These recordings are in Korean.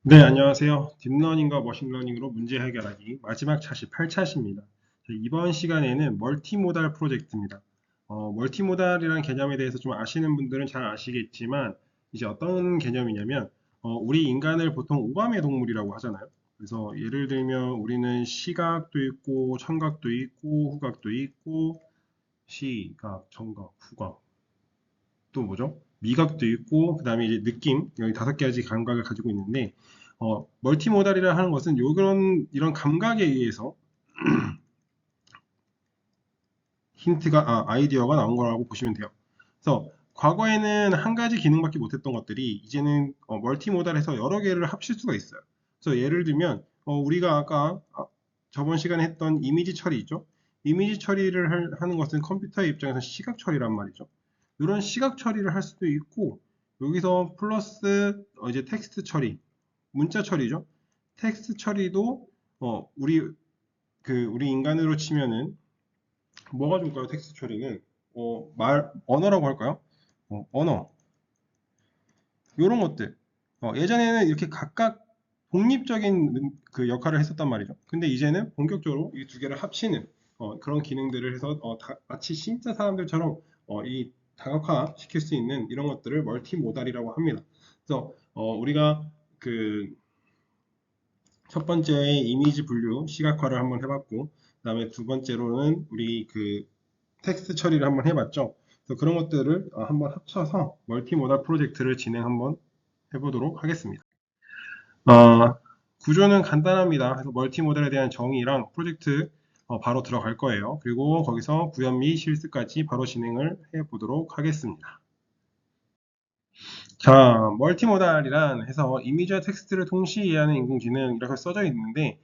네, 안녕하세요. 딥러닝과 머신러닝으로 문제 해결하기 마지막 차시 8차시입니다. 이번 시간에는 멀티모달 프로젝트입니다. 멀티모달이라는 개념에 대해서 좀 아시는 분들은 잘 아시겠지만 이제 어떤 개념이냐면 우리 인간을 보통 오감의 동물이라고 하잖아요. 그래서 예를 들면 우리는 시각도 있고 청각도 있고 후각도 있고 시각, 청각, 후각 또 뭐죠? 미각도 있고, 그 다음에 이제 느낌, 여기 5가지 감각을 가지고 있는데, 멀티모달이라 하는 것은 이런 감각에 의해서 아이디어가 나온 거라고 보시면 돼요. 그래서 과거에는 한 가지 기능밖에 못했던 것들이 이제는 멀티모달에서 여러 개를 합칠 수가 있어요. 그래서 예를 들면, 우리가 아까 저번 시간에 했던 이미지 처리 있죠? 이미지 처리를 하는 것은 컴퓨터의 입장에서 시각 처리란 말이죠. 이런 시각 처리를 할 수도 있고, 여기서 플러스 이제 텍스트 처리, 문자 처리죠. 텍스트 처리도 우리 인간으로 치면은 뭐가 좋을까요? 텍스트 처리는 언어라고 할까요? 언어 이런 것들. 예전에는 이렇게 각각 독립적인 그 역할을 했었단 말이죠. 근데 이제는 본격적으로 이 두 개를 합치는 그런 기능들을 해서 마치 진짜 사람들처럼 이 다각화 시킬 수 있는 이런 것들을 멀티모달이라고 합니다. 그래서 우리가 그 첫 번째 이미지 분류 시각화를 한번 해봤고, 그다음에 두 번째로는 우리 그 텍스트 처리를 한번 해봤죠. 그래서 그런 것들을 한번 합쳐서 멀티모달 프로젝트를 진행 한번 해보도록 하겠습니다. 구조는 간단합니다. 그래서 멀티모달에 대한 정의랑 프로젝트 바로 들어갈 거예요. 그리고 거기서 구현 및 실습까지 바로 진행을 해보도록 하겠습니다. 자, 멀티모달이란 해서 이미지와 텍스트를 동시에 이해하는 인공지능 이렇게 써져 있는데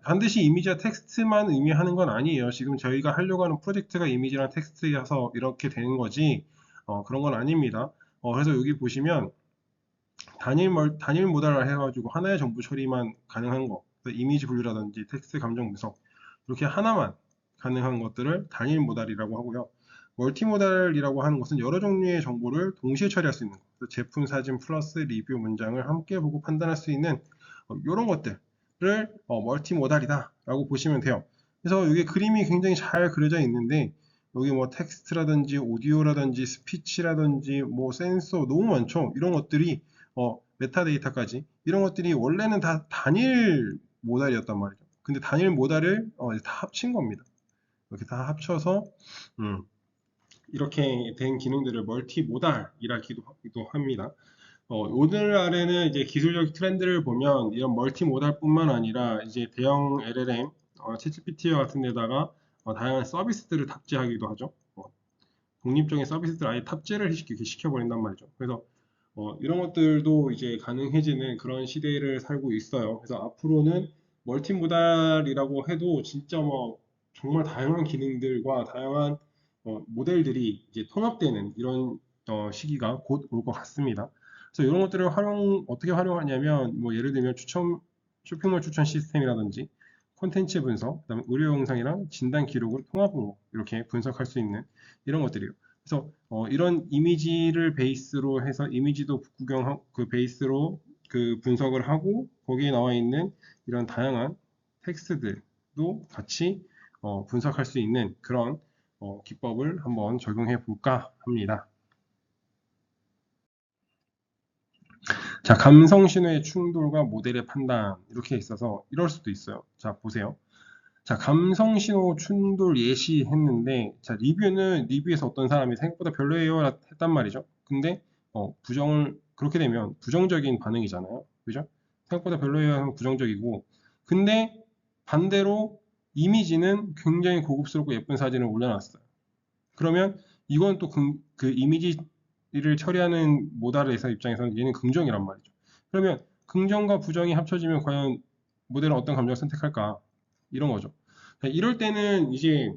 반드시 이미지와 텍스트만 의미하는 건 아니에요. 지금 저희가 하려고 하는 프로젝트가 이미지랑 텍스트여서 이렇게 되는 거지 그런 건 아닙니다. 그래서 여기 보시면 단일 모달을 해가지고 하나의 정보 처리만 가능한 거, 그래서 이미지 분류라든지 텍스트 감정 분석 이렇게 하나만 가능한 것들을 단일 모달이라고 하고요. 멀티모달이라고 하는 것은 여러 종류의 정보를 동시에 처리할 수 있는 것, 그래서 제품 사진 플러스 리뷰 문장을 함께 보고 판단할 수 있는 이런 것들을 멀티모달이다라고 보시면 돼요. 그래서 이게 그림이 굉장히 잘 그려져 있는데 여기 뭐 텍스트라든지 오디오라든지 스피치라든지 뭐 센서 너무 많죠. 이런 것들이 메타데이터까지 이런 것들이 원래는 다 단일 모달이었단 말이죠. 근데 단일 모달을 다 합친 겁니다. 이렇게 다 합쳐서 음, 이렇게 된 기능들을 멀티 모달이라기도 합니다. 오늘날에는 이제 기술적 트렌드를 보면 이런 멀티 모달뿐만 아니라 이제 대형 LLM, 챗GPT와 같은 데다가 다양한 서비스들을 탑재하기도 하죠. 독립적인 서비스들 아예 탑재를 시켜버린단 말이죠. 그래서 이런 것들도 이제 가능해지는 그런 시대를 살고 있어요. 그래서 앞으로는 멀티모달이라고 해도 진짜 뭐 정말 다양한 기능들과 다양한 모델들이 이제 통합되는 이런 시기가 곧 올 것 같습니다. 그래서 이런 것들을 어떻게 활용하냐면 뭐 예를 들면 쇼핑몰 추천 시스템이라든지 콘텐츠 분석, 그다음에 의료 영상이랑 진단 기록을 통합으로 이렇게 분석할 수 있는 이런 것들이에요. 그래서 이런 이미지를 베이스로 해서 이미지도 그 베이스로 그 분석을 하고 거기에 나와 있는 이런 다양한 텍스트들도 같이 분석할 수 있는 그런 기법을 한번 적용해 볼까 합니다. 자, 감성 신호의 충돌과 모델의 판단 이렇게 있어서 이럴 수도 있어요. 자, 보세요. 자, 감성 신호 충돌 예시했는데, 자, 리뷰에서 어떤 사람이 생각보다 별로예요 했단 말이죠. 근데, 그렇게 되면 부정적인 반응이잖아요. 그죠? 생각보다 별로예요 하면 부정적이고, 근데 반대로 이미지는 굉장히 고급스럽고 예쁜 사진을 올려놨어요. 그러면 이건 또 그 이미지를 처리하는 모달에서 입장에서는 얘는 긍정이란 말이죠. 그러면 긍정과 부정이 합쳐지면 과연 모델은 어떤 감정을 선택할까? 이런 거죠. 이럴 때는 이제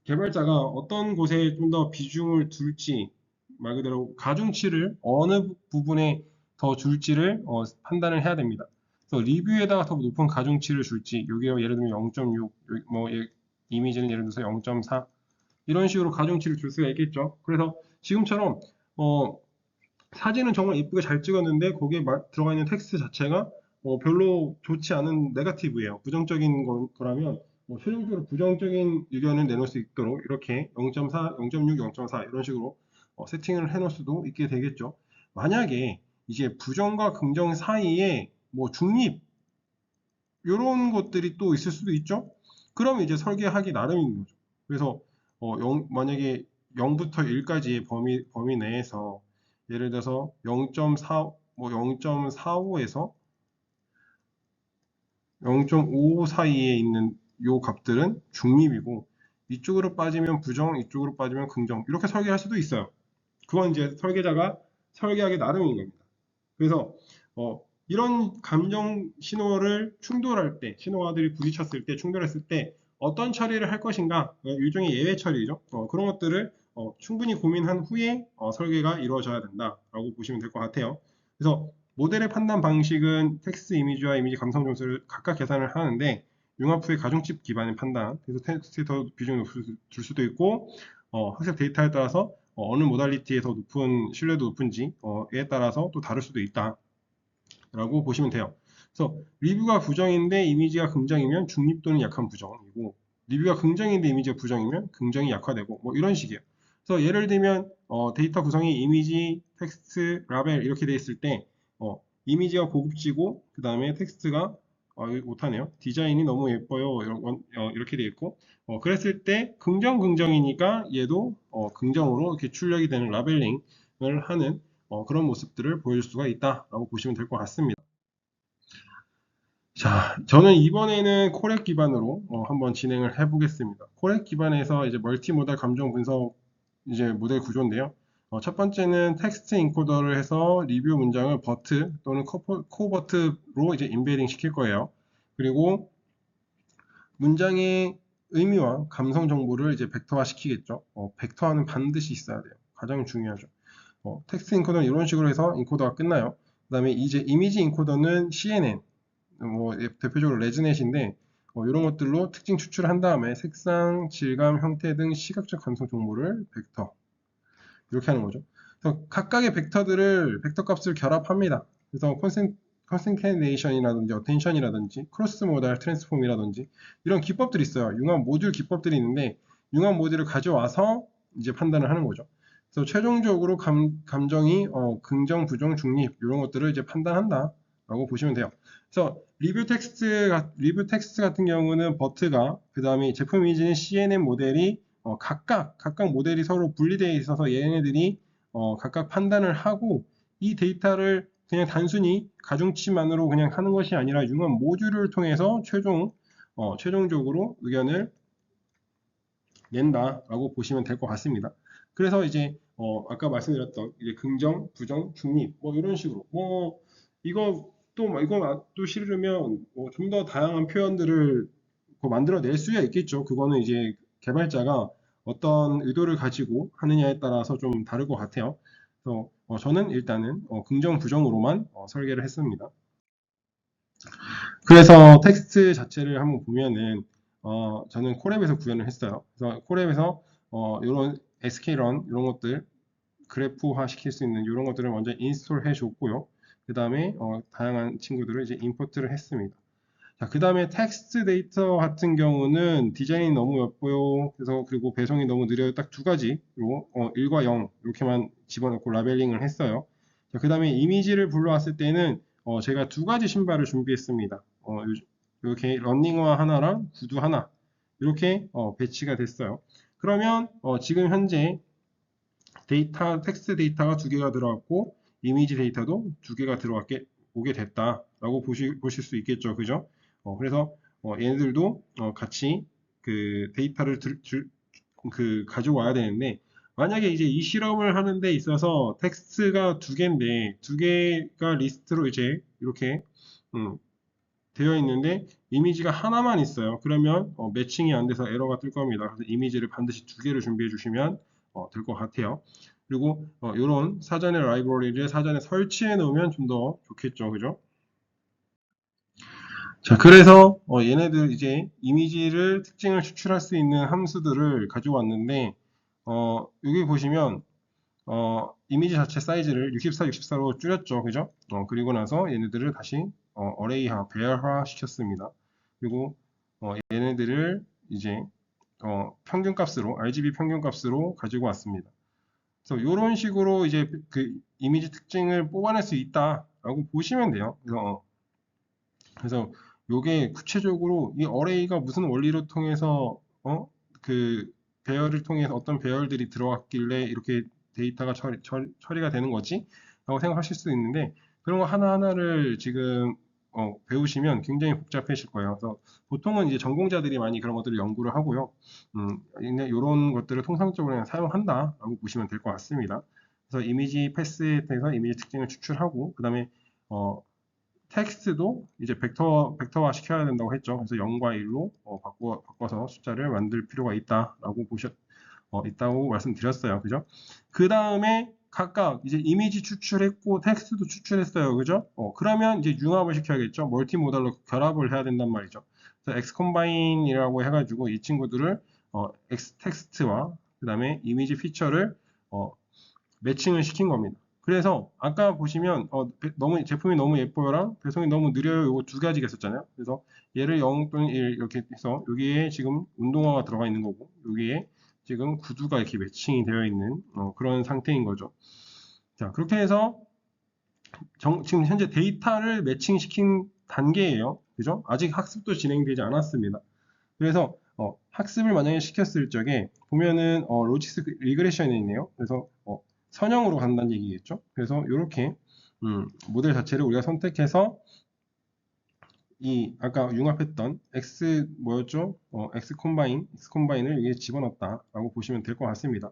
개발자가 어떤 곳에 좀 더 비중을 둘지, 말 그대로 가중치를 어느 부분에 더 줄지를 판단을 해야 됩니다. 그래서 리뷰에다가 더 높은 가중치를 줄지, 여기가 예를 들면 0.6, 뭐 이미지는 예를 들어서 0.4 이런 식으로 가중치를 줄 수가 있겠죠. 그래서 지금처럼 사진은 정말 이쁘게 잘 찍었는데 거기에 들어가 있는 텍스트 자체가 별로 좋지 않은 네거티브예요. 부정적인 거라면 최종적으로 부정적인 의견을 내놓을 수 있도록 이렇게 0.4, 0.6, 0.4 이런 식으로 세팅을 해놓을 수도 있게 되겠죠. 만약에 이제 부정과 긍정 사이에 뭐 중립 이런 것들이 또 있을 수도 있죠. 그럼 이제 설계하기 나름인 거죠. 그래서 만약에 0부터 1까지의 범위 내에서 예를 들어서 0.4, 뭐 0.45에서 0.55 사이에 있는 요 값들은 중립이고 이쪽으로 빠지면 부정, 이쪽으로 빠지면 긍정 이렇게 설계할 수도 있어요. 그건 이제 설계자가 설계하기 나름인 겁니다. 그래서 이런 감정 신호를 충돌할 때, 신호와들이 부딪혔을 때, 충돌했을 때 어떤 처리를 할 것인가, 일종의 예외 처리죠. 그런 것들을 충분히 고민한 후에 설계가 이루어져야 된다라고 보시면 될 것 같아요. 그래서 모델의 판단 방식은 텍스트 이미지와 이미지 감성 점수를 각각 계산을 하는데 융합 후의 가중치 기반의 판단, 그래서 텍스트에 더 비중을 줄 수도 있고 학습 데이터에 따라서 어느 모달리티에서 신뢰도 높은지에 따라서 또 다를 수도 있다. 라고 보시면 돼요. 그래서 리뷰가 부정인데 이미지가 긍정이면 중립 또는 약한 부정이고 리뷰가 긍정인데 이미지가 부정이면 긍정이 약화되고 뭐 이런 식이에요. 그래서 예를 들면 데이터 구성이 이미지, 텍스트, 라벨 이렇게 돼 있을 때 이미지가 고급지고 그 다음에 텍스트가 이거 못하네요. 디자인이 너무 예뻐요. 이렇게 돼 있고 그랬을 때 긍정이니까 얘도 긍정으로 이렇게 출력이 되는 라벨링을 하는 그런 모습들을 보여줄 수가 있다라고 보시면 될 것 같습니다. 자, 저는 이번에는 코렉 기반으로 한번 진행을 해보겠습니다. 코렉 기반에서 이제 멀티모달 감정 분석 이제 모델 구조인데요. 첫 번째는 텍스트 인코더를 해서 리뷰 문장을 버트 또는 코버트로 이제 인베딩 시킬 거예요. 그리고 문장의 의미와 감성 정보를 이제 벡터화 시키겠죠. 벡터화는 반드시 있어야 돼요. 가장 중요하죠. 텍스트 인코더는 이런 식으로 해서 인코더가 끝나요. 그 다음에 이제 이미지 인코더는 CNN, 대표적으로 레즈넷인데 이런 것들로 특징 추출을 한 다음에 색상, 질감, 형태 등 시각적 감성 정보를 벡터 이렇게 하는 거죠. 그래서 각각의 벡터 값을 결합합니다. 그래서 컨센케이션이라든지 어텐션이라든지 크로스 모달 트랜스폼이라든지 이런 기법들이 있어요. 융합 모듈 기법들이 있는데 융합 모듈을 가져와서 이제 판단을 하는 거죠. 그래서 최종적으로 감정이 긍정, 부정, 중립 이런 것들을 이제 판단한다라고 보시면 돼요. 그래서 리뷰 텍스트 같은 경우는 버트가 그 다음에 제품 이미지는 CNN 모델이 각각 모델이 서로 분리되어 있어서 얘네들이 각각 판단을 하고 이 데이터를 그냥 단순히 가중치만으로 그냥 하는 것이 아니라 융합 모듈을 통해서 최종적으로 의견을 낸다라고 보시면 될 것 같습니다. 그래서 이제 아까 말씀드렸던 이제 긍정, 부정, 중립 뭐 이런 식으로 이거 또 싫으면 좀 더 다양한 표현들을 만들어낼 수야 있겠죠. 그거는 이제 개발자가 어떤 의도를 가지고 하느냐에 따라서 좀 다를 것 같아요. 그래서 저는 일단은 긍정, 부정으로만 설계를 했습니다. 그래서 텍스트 자체를 한번 보면은 저는 콜앱에서 구현을 했어요. 그래서 콜앱에서 이런 SK런 이런 것들 그래프화 시킬 수 있는 이런 것들을 먼저 인스톨 해줬고요. 그 다음에 다양한 친구들을 이제 임포트를 했습니다. 자, 그 다음에 텍스트 데이터 같은 경우는 디자인이 너무 예뻐요. 그리고 배송이 너무 느려요. 딱 두 가지로 1과 0 이렇게만 집어넣고 라벨링을 했어요. 자, 그 다음에 이미지를 불러왔을 때는 제가 두 가지 신발을 준비했습니다. 이렇게 러닝화 하나랑 구두 하나 이렇게 배치가 됐어요. 그러면 지금 현재 텍스트 데이터가 두 개가 들어왔고 이미지 데이터도 두 개가 오게 됐다라고 보실 수 있겠죠, 그죠? 그래서 얘네들도 같이 그 데이터를 가져와야 되는데 만약에 이제 이 실험을 하는 데 있어서 텍스트가 두 개인데 두 개가 리스트로 이제 이렇게 되어 있는데 이미지가 하나만 있어요. 그러면 매칭이 안 돼서 에러가 뜰 겁니다. 그래서 이미지를 반드시 두 개를 준비해 주시면 될 것 같아요. 그리고 이런 사전의 라이브러리를 사전에 설치해 놓으면 좀 더 좋겠죠. 그죠? 자, 그래서 얘네들 이제 이미지를 특징을 추출할 수 있는 함수들을 가져왔는데 여기 보시면 이미지 자체 사이즈를 64, 64로 줄였죠. 그죠? 그리고 나서 얘네들을 다시 어레이화, 배열화 시켰습니다. 그리고 얘네들을 이제 평균값으로 RGB 평균값으로 가지고 왔습니다. 그래서 이런 식으로 이제 그 이미지 특징을 뽑아낼 수 있다라고 보시면 돼요. 그래서 요게 구체적으로 이 어레이가 무슨 원리로 통해서 그 배열을 통해서 어떤 배열들이 들어왔길래 이렇게 데이터가 처리가 되는 거지? 라고 생각하실 수도 있는데 그런 거 하나하나를 지금 배우시면 굉장히 복잡해질 거예요. 그래서 보통은 이제 전공자들이 많이 그런 것들을 연구를 하고요. 이런 것들을 통상적으로 그냥 사용한다라고 보시면 될 것 같습니다. 그래서 이미지 패스에 대해서 이미지 특징을 추출하고 그 다음에 텍스트도 이제 벡터화 시켜야 된다고 했죠. 그래서 0과 1로 바꿔서 숫자를 만들 필요가 있다라고 있다고 말씀드렸어요. 그죠? 그 다음에 각각 이제 이미지 추출했고 텍스트도 추출했어요. 그죠? 그러면 이제 융합을 시켜야겠죠. 멀티모달로 결합을 해야 된단 말이죠. 그래서 엑스컴바인이라고 해가지고 이 친구들을 텍스트와 그 다음에 이미지 피처를 매칭을 시킨 겁니다. 그래서 아까 보시면 제품이 너무 예뻐요랑 배송이 너무 느려요 이거 두 가지가 있었잖아요. 그래서 얘를 0 또는 1 이렇게 해서 여기에 지금 운동화가 들어가 있는 거고 여기에 지금 구두가 이렇게 매칭이 되어 있는 그런 상태인 거죠. 자, 그렇게 해서 지금 현재 데이터를 매칭시킨 단계예요. 그죠? 아직 학습도 진행되지 않았습니다. 그래서 학습을 만약에 시켰을 적에 보면은 로지스 리그레션이 있네요. 그래서 선형으로 간다는 얘기겠죠. 그래서 이렇게 모델 자체를 우리가 선택해서 이 아까 융합했던 X 뭐였죠? X 콤바인을 여기에 집어넣었다라고 보시면 될 것 같습니다.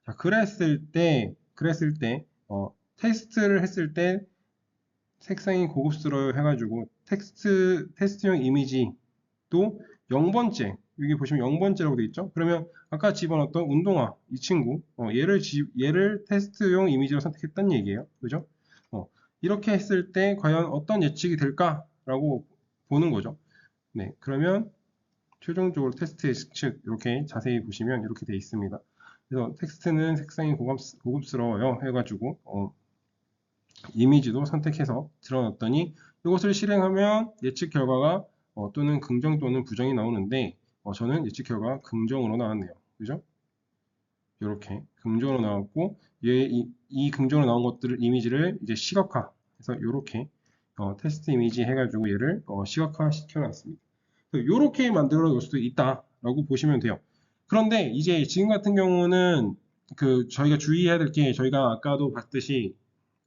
자, 그랬을 때 테스트를 했을 때 색상이 고급스러워 해가지고 테스트용 이미지도 0번째 여기 보시면 0번째라고 되어 있죠. 그러면 아까 집어넣었던 운동화 이 친구 얘를 테스트용 이미지로 선택했다는 얘기예요. 그죠? 이렇게 했을 때 과연 어떤 예측이 될까라고 보는 거죠. 네, 그러면 최종적으로 테스트 예측 이렇게 자세히 보시면 이렇게 되어 있습니다. 그래서 텍스트는 색상이 고급스러워요 해가지고 이미지도 선택해서 드러났더니 이것을 실행하면 예측 결과가 또는 긍정 또는 부정이 나오는데 저는 예측 결과가 긍정으로 나왔네요. 그죠? 이렇게 긍정으로 나왔고 이 긍정으로 나온 것들을 이미지를 이제 시각화해서 이렇게 테스트 이미지 해가지고 얘를 시각화 시켜놨습니다. 이렇게 만들어 놓을 수도 있다라고 보시면 돼요. 그런데 이제 지금 같은 경우는 저희가 주의해야 될 게 저희가 아까도 봤듯이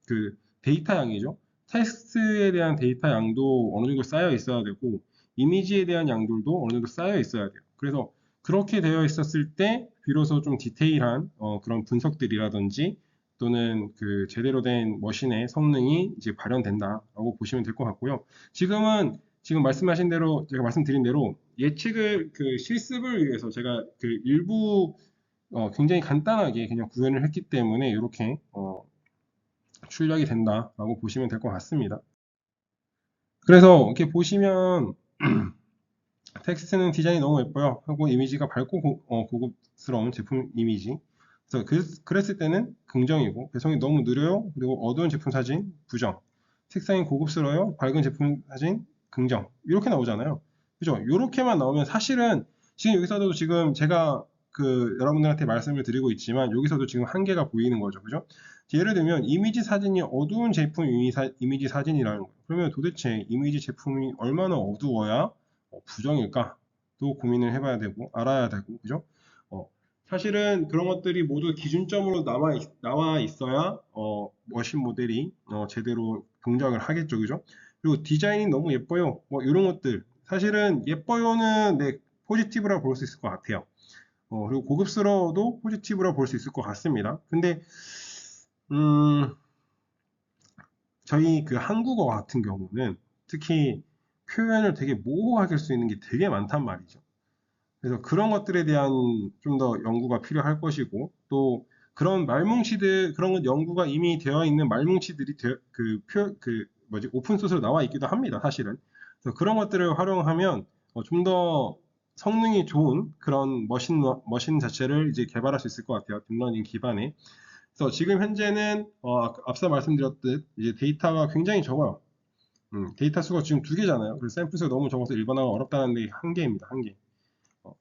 그 데이터 양이죠. 텍스트에 대한 데이터 양도 어느 정도 쌓여 있어야 되고 이미지에 대한 양들도 어느 정도 쌓여 있어야 돼요. 그래서 그렇게 되어 있었을 때 비로소 좀 디테일한 그런 분석들이라든지 또는 그 제대로 된 머신의 성능이 이제 발현된다라고 보시면 될 것 같고요. 지금 말씀하신 대로 제가 말씀드린 대로 예측을 실습을 위해서 제가 일부 굉장히 간단하게 그냥 구현을 했기 때문에 이렇게 출력이 된다라고 보시면 될 것 같습니다. 그래서 이렇게 보시면 텍스트는 디자인이 너무 예뻐요 하고 이미지가 밝고 고급스러운 제품 이미지 그래서 그랬을 때는 긍정이고 배송이 너무 느려요 그리고 어두운 제품 사진 부정 색상이 고급스러워요 밝은 제품 사진 긍정 이렇게 나오잖아요 그죠 이렇게만 나오면 사실은 지금 여기서도 지금 제가 여러분들한테 말씀을 드리고 있지만 여기서도 지금 한계가 보이는 거죠 그죠 예를 들면 이미지 사진이 어두운 제품 이미지 사진이라는 거예요 그러면 도대체 이미지 제품이 얼마나 어두워야 부정일까도 고민을 해봐야 되고 알아야 되고 그죠? 사실은 그런 것들이 모두 기준점으로 나와 있어야 머신 모델이 제대로 동작을 하겠죠, 그죠? 그리고 디자인이 너무 예뻐요, 뭐 이런 것들 사실은 예뻐요는 포지티브라고 볼 수 있을 것 같아요. 그리고 고급스러워도 포지티브라고 볼 수 있을 것 같습니다. 근데 저희 한국어 같은 경우는 특히 표현을 되게 모호하게 할 수 있는 게 되게 많단 말이죠. 그래서 그런 것들에 대한 좀 더 연구가 필요할 것이고 또 그런 말뭉치들 그런 연구가 이미 되어 있는 말뭉치들이 오픈 소스로 나와 있기도 합니다. 사실은. 그래서 그런 것들을 활용하면 좀 더 성능이 좋은 그런 머신 자체를 이제 개발할 수 있을 것 같아요. 딥러닝 기반에. 그래서 지금 현재는 앞서 말씀드렸듯 이제 데이터가 굉장히 적어요. 데이터 수가 지금 2개잖아요. 그래서 샘플 수가 너무 적어서 일반화가 어렵다는 게 한계입니다. 한계. 어,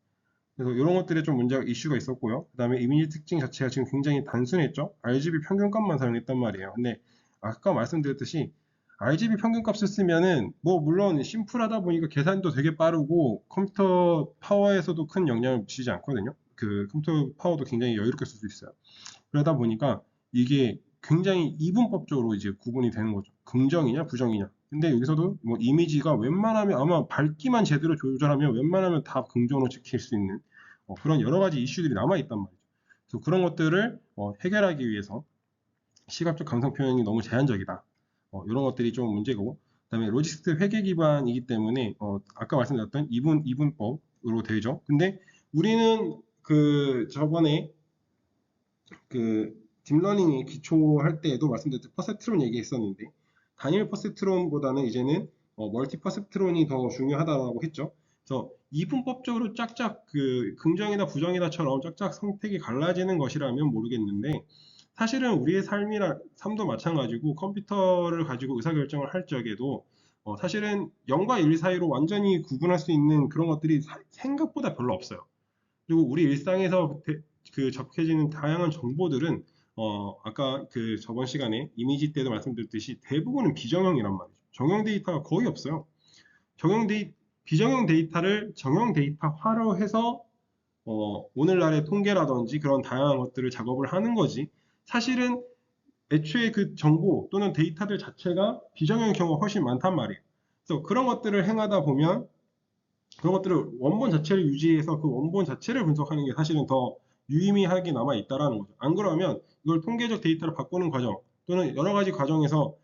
그래서 이런 것들에 좀 문제가 이슈가 있었고요. 그 다음에 이미지 특징 자체가 지금 굉장히 단순했죠. RGB 평균값만 사용했단 말이에요. 근데 아까 말씀드렸듯이 RGB 평균값을 쓰면은 뭐 물론 심플하다 보니까 계산도 되게 빠르고 컴퓨터 파워에서도 큰 영향을 미치지 않거든요. 그 컴퓨터 파워도 굉장히 여유롭게 쓸 수 있어요. 그러다 보니까 이게 굉장히 이분법적으로 이제 구분이 되는 거죠. 긍정이냐 부정이냐. 근데 여기서도 뭐 이미지가 웬만하면 아마 밝기만 제대로 조절하면 웬만하면 다 긍정으로 지킬 수 있는 그런 여러 가지 이슈들이 남아 있단 말이죠. 그래서 그런 것들을 해결하기 위해서 시각적 감성 표현이 너무 제한적이다. 이런 것들이 좀 문제고, 그다음에 로직스 회계 기반이기 때문에 아까 말씀드렸던 이분법으로 되죠. 근데 우리는 그 저번에 그 딥러닝의 기초할 때에도 말씀드렸듯이 퍼셉트론 얘기했었는데 단일 퍼셉트론보다는 이제는 멀티 퍼셉트론이 더 중요하다고 했죠. 그래서 이분법적으로 짝짝 그 긍정이다 부정이다처럼 짝짝 선택이 갈라지는 것이라면 모르겠는데 사실은 우리의 삶도 마찬가지고 컴퓨터를 가지고 의사결정을 할 적에도 사실은 0과 1 사이로 완전히 구분할 수 있는 그런 것들이 생각보다 별로 없어요. 그리고 우리 일상에서 그 접해지는 다양한 정보들은 아까 그 저번 시간에 이미지 때도 말씀드렸듯이 대부분은 비정형이란 말이죠. 정형 데이터가 거의 없어요. 비정형 데이터를 정형 데이터화로 해서 오늘날의 통계라든지 그런 다양한 것들을 작업을 하는 거지. 사실은 애초에 그 정보 또는 데이터들 자체가 비정형의 경우가 훨씬 많단 말이에요. 그래서 그런 것들을 행하다 보면 그런 것들을 원본 자체를 유지해서 그 원본 자체를 분석하는 게 사실은 더 유의미하게 남아 있다라는 거죠. 안 그러면 이걸 통계적 데이터로 바꾸는 과정 또는 여러 가지 과정에서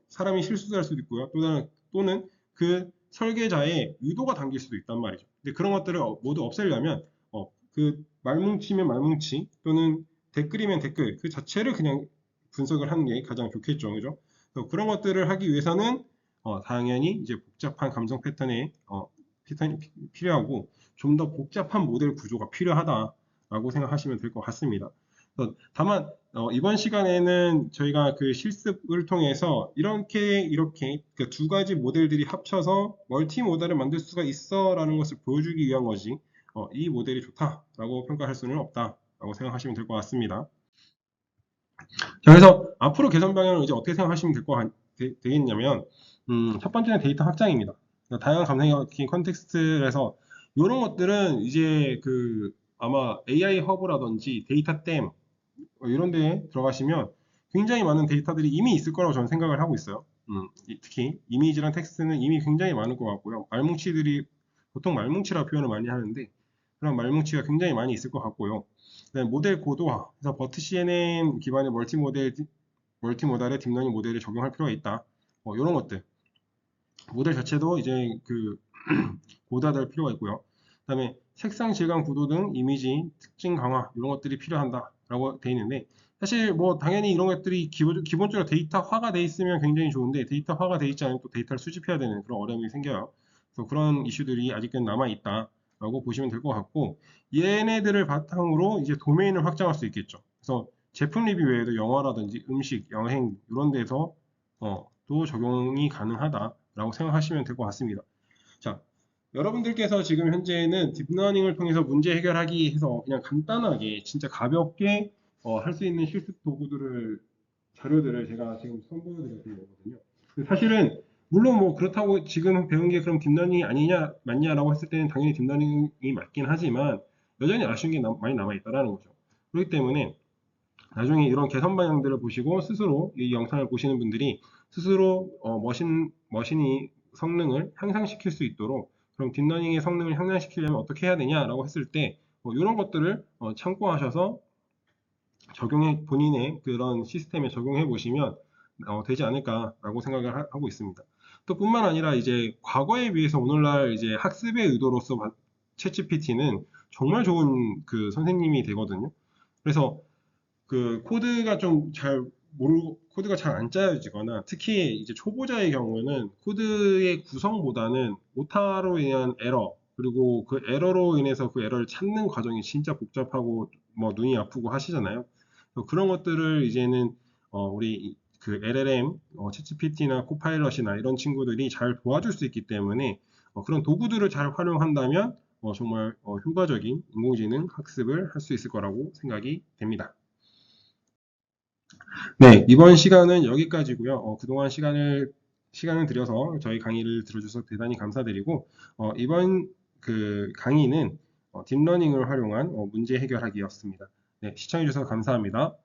사람이 실수할 수도 있고요. 또는 그 설계자의 의도가 담길 수도 있단 말이죠. 근데 그런 것들을 모두 없애려면 그 말뭉치면 말뭉치 또는 댓글이면 댓글 그 자체를 그냥 분석을 하는 게 가장 좋겠죠. 그죠? 그런 것들을 하기 위해서는 당연히 이제 복잡한 감성 패턴이 필요하고 좀 더 복잡한 모델 구조가 필요하다라고 생각하시면 될 것 같습니다. 다만 이번 시간에는 저희가 그 실습을 통해서 이렇게 그 두 가지 모델들이 합쳐서 멀티 모델을 만들 수가 있어라는 것을 보여주기 위한 거지 이 모델이 좋다라고 평가할 수는 없다라고 생각하시면 될 것 같습니다. 자, 그래서 앞으로 개선 방향을 이제 어떻게 생각하시면 되겠냐면 첫 번째는 데이터 확장입니다. 그러니까 다양한 감성의 컨텍스트에서 이런 것들은 이제 그 아마 AI 허브라든지 데이터댐 이런 데에 들어가시면 굉장히 많은 데이터들이 이미 있을 거라고 저는 생각을 하고 있어요. 특히 이미지랑 텍스트는 이미 굉장히 많을 것 같고요. 말뭉치들이 보통 말뭉치라 표현을 많이 하는데 그런 말뭉치가 굉장히 많이 있을 것 같고요. 그다음에 모델 고도화, 그래서 버트 CNN 기반의 멀티모달의 딥러닝 모델을 적용할 필요가 있다. 이런 것들. 모델 자체도 이제 그 고도화될 필요가 있고요. 그다음에 색상 질감 구도 등 이미지 특징 강화 이런 것들이 필요한다라고 돼 있는데 사실 뭐 당연히 이런 것들이 기본적으로 데이터화가 돼 있으면 굉장히 좋은데 데이터화가 돼 있지 않으면 또 데이터를 수집해야 되는 그런 어려움이 생겨요. 그래서 그런 이슈들이 아직은 남아 있다라고 보시면 될 것 같고 얘네들을 바탕으로 이제 도메인을 확장할 수 있겠죠. 그래서 제품 리뷰 외에도 영화라든지 음식, 여행 이런 데서 또 적용이 가능하다라고 생각하시면 될 것 같습니다. 자, 여러분들께서 지금 현재는 딥러닝을 통해서 문제 해결하기 해서 그냥 간단하게 진짜 가볍게 할 수 있는 실습 자료들을 제가 지금 선보여드렸던 거거든요. 사실은 물론 뭐 그렇다고 지금 배운 게 그럼 딥러닝이 아니냐 맞냐라고 했을 때는 당연히 딥러닝이 맞긴 하지만 여전히 아쉬운 게 많이 남아 있다라는 거죠. 그렇기 때문에 나중에 이런 개선 방향들을 보시고 스스로 이 영상을 보시는 분들이 스스로 머신이 성능을 향상시킬 수 있도록 그럼 딥러닝의 성능을 향상시키려면 어떻게 해야 되냐라고 했을 때 이런 것들을 참고하셔서 본인의 그런 시스템에 적용해 보시면 되지 않을까라고 생각을 하고 있습니다. 또 뿐만 아니라 이제 과거에 비해서 오늘날 이제 학습의 의도로서 챗GPT는 정말 좋은 그 선생님이 되거든요. 그래서 그 코드가 잘 안 짜여지거나 특히 이제 초보자의 경우에는 코드의 구성보다는 오타로 인한 에러 그리고 그 에러로 인해서 그 에러를 찾는 과정이 진짜 복잡하고 뭐 눈이 아프고 하시잖아요. 그런 것들을 이제는 우리 그 LLM, 챗GPT나 코파일럿이나 이런 친구들이 잘 도와줄 수 있기 때문에 그런 도구들을 잘 활용한다면 정말 효과적인 인공지능 학습을 할 수 있을 거라고 생각이 됩니다. 네, 이번 시간은 여기까지고요. 그동안 시간을 들여서 저희 강의를 들어주셔서 대단히 감사드리고, 이번 그 강의는 딥러닝을 활용한 문제 해결하기였습니다. 네, 시청해주셔서 감사합니다.